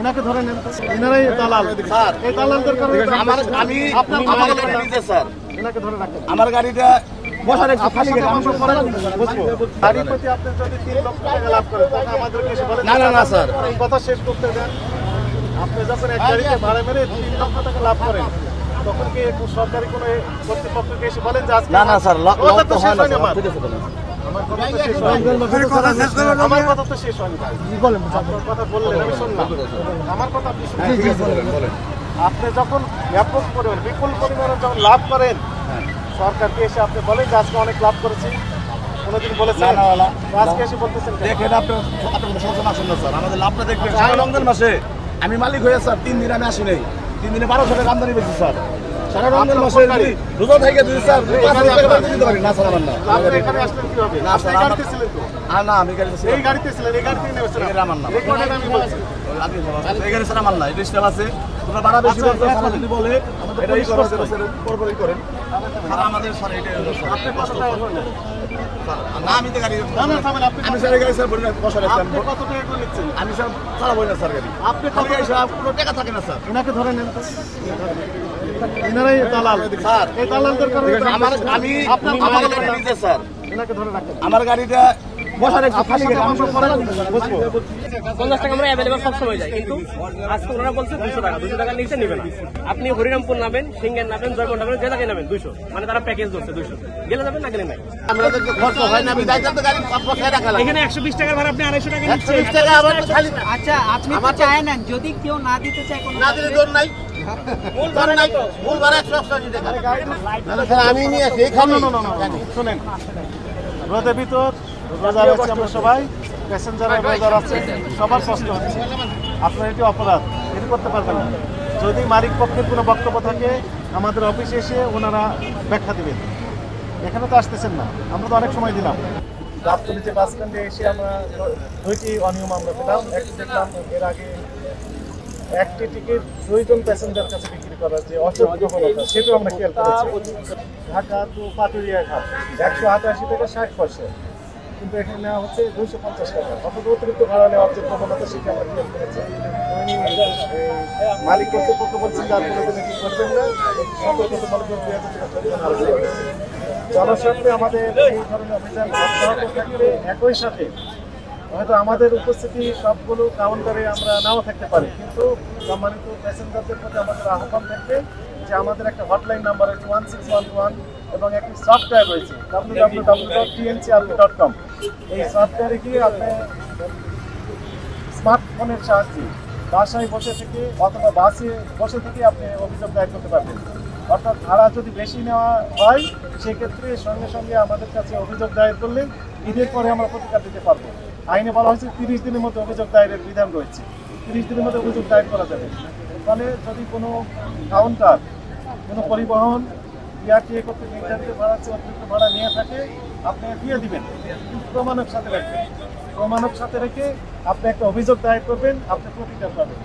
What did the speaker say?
ওনাকে ধরে নেন, এনারাই দালাল। স্যার এই দালালদের কারণে আমি আমার গাড়িতে স্যার এনাকে ধরে রাখেন। আমার গাড়িটা বসার একটু খালি গেছে আমি সব করেন বুঝবো গাড়ির প্রতি আপনি যদি 3 লক্ষ টাকা লাভ করেন তাহলে আমাদেরকে এসে বলেন না না না স্যার কথা শেষ করতে দেন। আপনি যখন এক গাড়িতে ভাড়া মেরে 3 লক্ষ টাকা লাভ করেন তখন কি সরকারি কোনো কর্তৃপক্ষকে এসে বলেন যে আজকে না না স্যার লক তো হয় না আমার কথা তো শেষ হয়নি ভাই। বলেন আপনার কথা বললেন আমি শুনলাম, আমার কথা আপনি শুনলেন। আপনি যখন ব্যাপক পরিমাণ বিপুল পরিমাণে যখন লাভ করেন সরকারকে এসে আপনি বলেন যে আজকে অনেক লাভ করেছি, কোনোদিন বলেছেন? আজকে এসে বলতেছেন দেখেন আপনার সমালোচনা আসেন না স্যার, আমাদের লাভটা দেখবেন। রমজান মাসে আমি মালিক হয়ে স্যার 3 দিন আমি আসি নাই, 3 দিনে 1200 টাকা আমদানি পেয়েছি স্যার। সারা রমজান মাসে রোজা থেকে দিই স্যার 5000 টাকা দিতে পারি না স্যার। আমার না এখানে আসলেন কি হবে? না স্যার গাড়িতে ছিলেন তো? না আমি গাড়িতে এই গাড়িতে ছিলেন, এই গাড়িতে নেমেছেন আমার না রেকর্ডেড আমি বলছি। এই গাড়ি স্যার আমার না, এটা স্টেপ আছে। তোমরা ভাড়া বেশি বলছো স্যার, যদি বলে এটা ই করা যাবে স্যার, পরপরই করেন স্যার। আমাদের স্যার এটা আপনি কত টাকা করলেন? না আমি তো গাড়ি না না থামেন, আপনি আমি স্যার এই গাড়ি স্যার বলি না বসা রাখছি আপনি কত টাকা করে নিচ্ছেন? আমি স্যার চালাবো না স্যার গাড়ি। আপনি খালি গাড়ি স্যার কোনো টাকা থাকে না স্যার। ওনাকে ধরে নেন তো। এনারাই দালাল স্যার এই দালালদের কারণে আমি আমার গাড়িতে স্যার এনাকে ধরে রাখেন। আমার গাড়িটা বসার একটু খালি গেছে আমি সব করেন বুঝবো 50 টাকা আমরা অ্যাভেলেবল সবসময় যাই, কিন্তু আজকে ওনারা বলছে 200 টাকা নিচে নেবেন। আপনি হরিরামপুর নামেন, সিঙ্গের নামেন, জয়পুর নামেন, যে জায়গায় নামেন 200, মানে তারা প্যাকেজ ধরছে 200 গেলে যাবেন না গেলে নাই। আমাদের খরচ হয় না, আমি দায়িত্ব তো গাড়ি বসায় রাখা লাগে। এখানে 120 টাকার ভাড়া আপনি 250 টাকা নিচ্ছেন। 120 টাকা আমার তো খালি আচ্ছা আপনি তো চায় না, যদি কেউ না দিতে চায় কোনো না দিলে দৌড় নাই, মূল ভাড়া নাই, মূল ভাড়া 180 টাকা। না স্যার আমি নিয়ে আসি এখানে। শুনেন, রোদের ভিতর রোজা রয়েছে, আমরা সবাই প্যাসেঞ্জারের রোজা আছে, সবার কষ্ট হচ্ছে। আপনার এটি অপরাধ, এটি করতে পারবেন না। যদি মালিক পক্ষের কোনো বক্তব্য থাকে আমাদের অফিসে এসে ওনারা ব্যাখ্যা দেবেন। এখানে তো আসতেছেন না, আমরা তো অনেক সময় দিলাম। গাবতলী বাস স্ট্যান্ডে এসে আমরা 2টি অনিয়ম আমরা পেলাম। একটি দেখলাম এর আগে একটি টিকিট 2 জন প্যাসেঞ্জার কাছে বিক্রি করার যে অসভ্যতা, সেটাও আমরা খেয়াল করেছি। ঢাকা টু পাটুরিয়া ঘাট 188 থেকে 60 পয়সা, কিন্তু এখানে নেওয়া হচ্ছে 250 টাকা। অর্থাৎ অতিরিক্ত ভাড়া নেওয়ার যে প্রবণতা সেটা আমরা খেয়াল করেছি। মালিক কর্তৃপক্ষ বলছেন যে আপনারা কি করবেন না, সতর্কতামূলক 2000 টাকা জরিমানা আরোপ করবেন। জনস্বার্থে আমাদের এই ধরনের অভিযান অব্যাহত থাকবে। একই সাথে হয়তো আমাদের উপস্থিতি সবগুলো কাউন্টারে আমরা নাও থাকতে পারি, কিন্তু সম্মানিত প্যাসেঞ্জারদের প্রতি আমাদের আহ্বান থাকবে যে আমাদের একটা হটলাইন নাম্বার রয়েছে 1611 এবং একটি সফটওয়্যার রয়েছে www.tncrp.com। এই সফটওয়্যারে গিয়ে আপনি স্মার্টফোনের সাহায্যে বাসায় বসে থেকে অথবা বাসে বসে থেকে আপনি অভিযোগ দায়ের করতে পারবেন। অর্থাৎ ভাড়া যদি বেশি নেওয়া হয় সেক্ষেত্রে সঙ্গে সঙ্গে আমাদের কাছে অভিযোগ দায়ের করলে ঈদের পরে আমরা প্রতিকার দিতে পারবো। আইনে বলা হয়েছে 30 দিনের মধ্যে অভিযোগ দায়েরের বিধান রয়েছে, 30 দিনের মধ্যে অভিযোগ দায়ের করা যাবে। ফলে যদি কোনো কাউন্টার কোনো পরিবহন বিআরটিএ কর্তৃক নির্ধারিত ভাড়া চেয়ে অতিরিক্ত ভাড়া নিয়ে থাকে আপনি দিয়ে দিবেন, কিন্তু প্রমাণক সাথে রাখবেন। প্রমাণক সাথে রেখে আপনি একটা অভিযোগ দায়ের করবেন, আপনি প্রতিকার পাবেন।